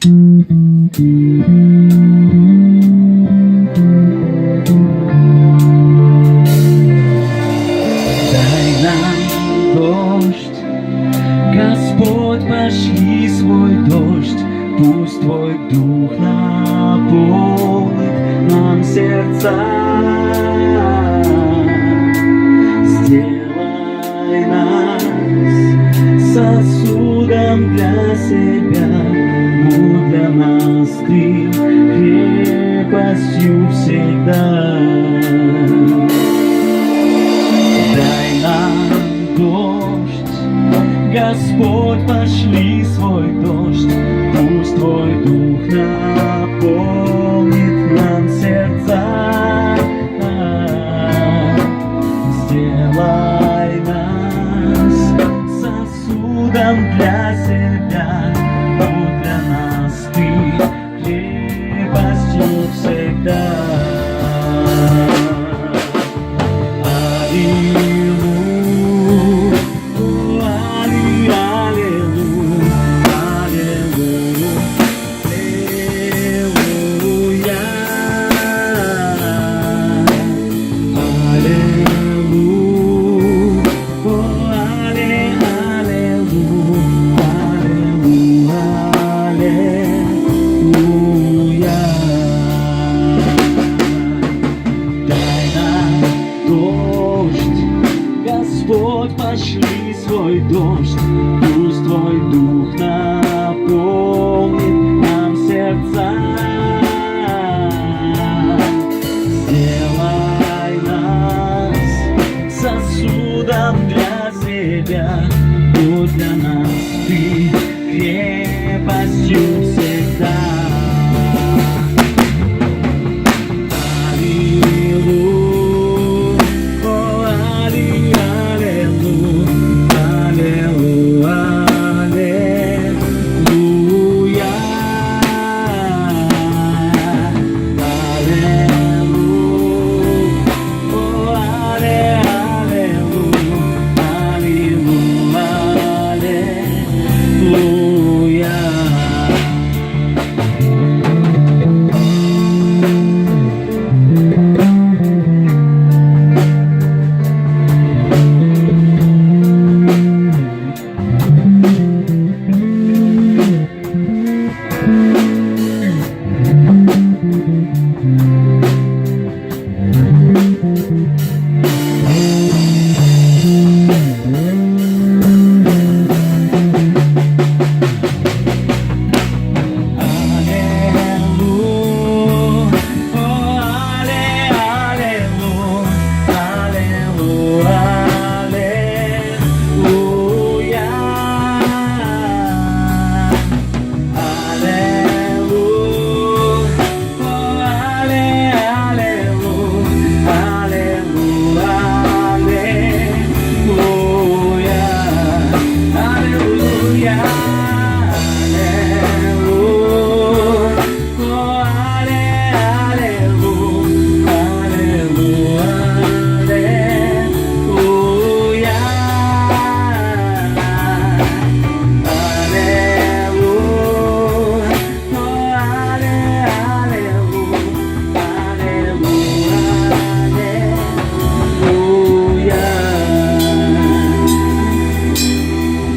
Дождь, Господь, пошли свой дождь, пусть Твой Дух наполнит нам сердца. Сделай нас сосудом для себя, будь для нас Ты крепостью всегда. Дождь, Господь, пошли свой дождь, пусть Твой Дух наполнит нам сердца. Сделай нас сосудом для себя, будь для нас Ты крепостью всегда. Господь, пошли свой дождь, пусть Твой Дух наполнит нам сердца. Сделай нас сосудом для себя, будь для нас Ты крепостью всегда.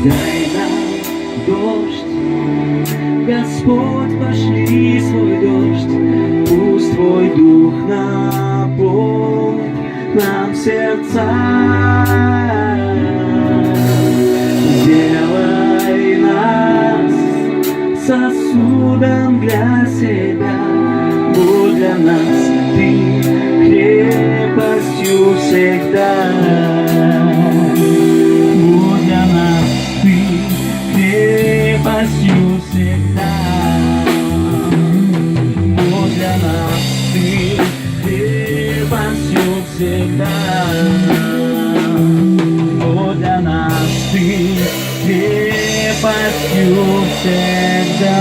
Дай нам дождь, Господь, пошли свой дождь, пусть Твой Дух наполнит нам сердца. Сделай нас сосудом для себя, будь для нас Ты крепостью всегда. Крепостью всегда, будь для нас Ты крепостью всегда, будь для нас Ты крепостью всегда.